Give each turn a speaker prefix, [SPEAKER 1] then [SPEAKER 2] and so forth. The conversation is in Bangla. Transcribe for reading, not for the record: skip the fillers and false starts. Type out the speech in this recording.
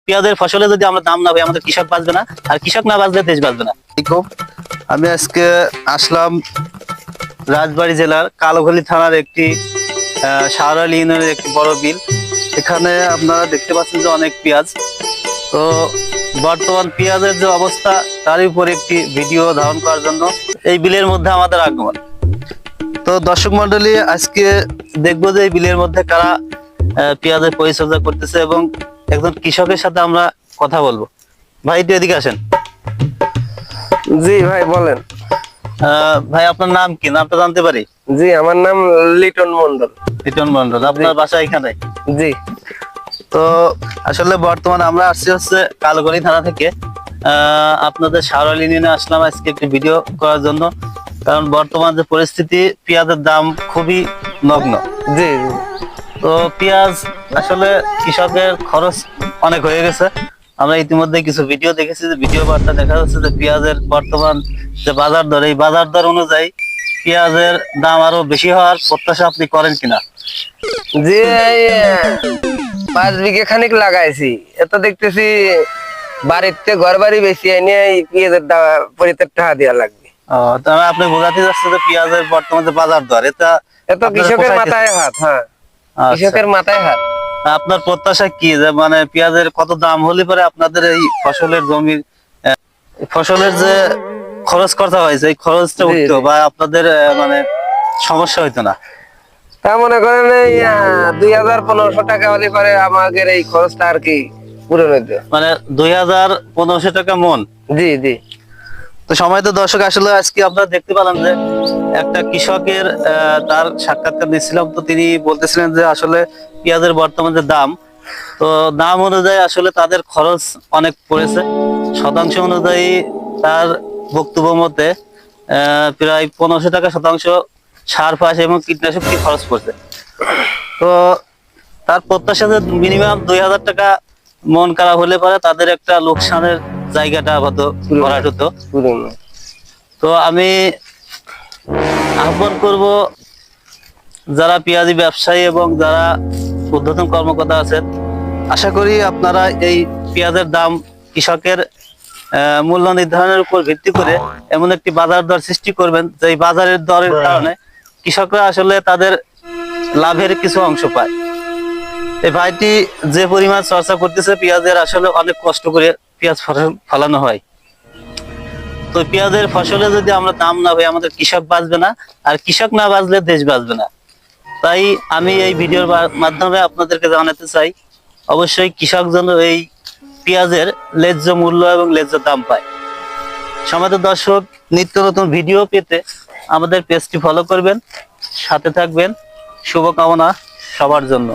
[SPEAKER 1] পেঁয়াজের ফসলে যদি আমরা দাম না পাই আমাদের কৃষক বাঁচবে না, আর কৃষক না বাঁচলে দেশ বাঁচবে না। আমি আজকে আসলাম রাজবাড়ী জেলার কালোখালী থানার একটি শাহরালী ইউনিয়নের একটি বড় বিল। এখানে আপনারা দেখতে পাচ্ছেন যে অনেক পেঁয়াজ। তো বর্তমান পেঁয়াজের যে অবস্থা তার উপর একটি ভিডিও ধারণ করার জন্য এই বিলের মধ্যে আমাদের আগমন। তো দর্শক মন্ডলী, আজকে দেখবো যে এই বিলের মধ্যে কারা পেঁয়াজের পরিচর্যা করতেছে এবং একজন কৃষকের সাথে আমরা কথা বলবো। ভাই একটু এদিকে আসেন।
[SPEAKER 2] জি ভাই বলেন।
[SPEAKER 1] ভাই আপনার নাম কি, নামটা জানতে পারি?
[SPEAKER 2] জি আমার নাম লিটন মন্ডল।
[SPEAKER 1] লিটন মন্ডল, আপনার বাসা এখানে?
[SPEAKER 2] জি।
[SPEAKER 1] তো আসলে বর্তমানে আমরা আসছি হচ্ছে কালগড়ি থানা থেকে আপনাদের শাহরালী ইউনিয়নে আসলাম আজকে একটি ভিডিও করার জন্য। কারণ বর্তমান যে পরিস্থিতি, পেঁয়াজের দাম খুবই নগ্ন।
[SPEAKER 2] জি
[SPEAKER 1] তো পেঁয়াজ আসলে কৃষকের খরচ অনেক হয়ে গেছে। আমরা ইতিমধ্যে কিছু ভিডিও দেখেছি, যে ভিডিও বার্তা দেখা যাচ্ছে যে পেঁয়াজের বর্তমান যে বাজার দর, এই বাজার দর অনুযায়ী পেঁয়াজের দাম আরো বেশি হওয়ার প্রত্যাশা আপনি করেন কিনা?
[SPEAKER 2] জি 5 বিঘে খানিক লাগাইছি, এত দেখতেছি বাড়িতে ঘর বাড়ি বেশি এনে পেঁয়াজের পরিতের টাকা দেওয়া লাগবে।
[SPEAKER 1] তাহলে আপনি বোঝাতে যাচ্ছে যে পেঁয়াজের বর্তমান যে বাজার দর, এটা
[SPEAKER 2] এত কৃষকের মাথায় হাত। হ্যাঁ, কৃষকের মাথায় হাত।
[SPEAKER 1] আপনার প্রত্যাশা কি, যে মানে পেঁয়াজের কত দাম হলে পরে আপনাদের এই ফসলের জমির ফসলের যে খরচ খরচা হয়েছে এই খরচটা উঠতো বা আপনাদের মানে সমস্যা হইতো না?
[SPEAKER 2] তা মনে করেন এই 2000-1500 টাকা হলে পরে আমাদের এই খরচটা আর কি পূরণ হইতো।
[SPEAKER 1] মানে 2000-1500 টাকা মন?
[SPEAKER 2] জি জি।
[SPEAKER 1] তো সময় তো দর্শক, আসলে আজকে আপনারা দেখতে পেলাম যে একটা কৃষকের তার সাক্ষাৎকার দিচ্ছিলাম। তো তিনি বলতেছিলেন যে আসলে পেঁয়াজের বর্তমান যে দাম, তো দাম অনুযায়ী আসলে তাদের খরচ অনেক পড়েছে। শতাংশ অনুযায়ী তার বক্তব্য মতে প্রায় 1500 টাকা শতাংশ সার ফাঁস এবং কীটনাশক কি খরচ পড়ছে। তো তার প্রত্যাশা যে মিনিমাম 2000 টাকা মন করা হলে পরে তাদের একটা লোকসানের জায়গাটা হয়তো ভরাট হতো। তো আমি আহ্বান করব যারা পেঁয়াজি ব্যবসায়ী এবং যারা ঊর্ধ্বতন কর্মকর্তা আছেন, আশা করি আপনারা এই পেঁয়াজের দাম কৃষকের মূল্য নির্ধারণের উপর ভিত্তি করে এমন একটি বাজার দর সৃষ্টি করবেন যে এই বাজারের দরের কারণে কৃষকরা আসলে তাদের লাভের কিছু অংশ পায়। এই ভাইটি যে পরিমাণ চর্চা করতেছে পেঁয়াজের, আসলে অনেক কষ্ট করে পেঁয়াজ ফলানো হয়। তো পেঁয়াজের ফসলে যদি আমরা দাম না পাই আমাদের কৃষক বাঁচবে না, আর কৃষক না বাঁচলে দেশ বাঁচবে না। তাই আমি এই ভিডিওর মাধ্যমে আপনাদেরকে জানাতে চাই, অবশ্যই কৃষক যেন এই পেঁয়াজের ন্যায্য মূল্য এবং ন্যায্য দাম পায়। সমাজের দর্শক, নিত্য নতুন ভিডিও পেতে আমাদের পেজটি ফলো করবেন, সাথে থাকবেন। শুভকামনা সবার জন্য।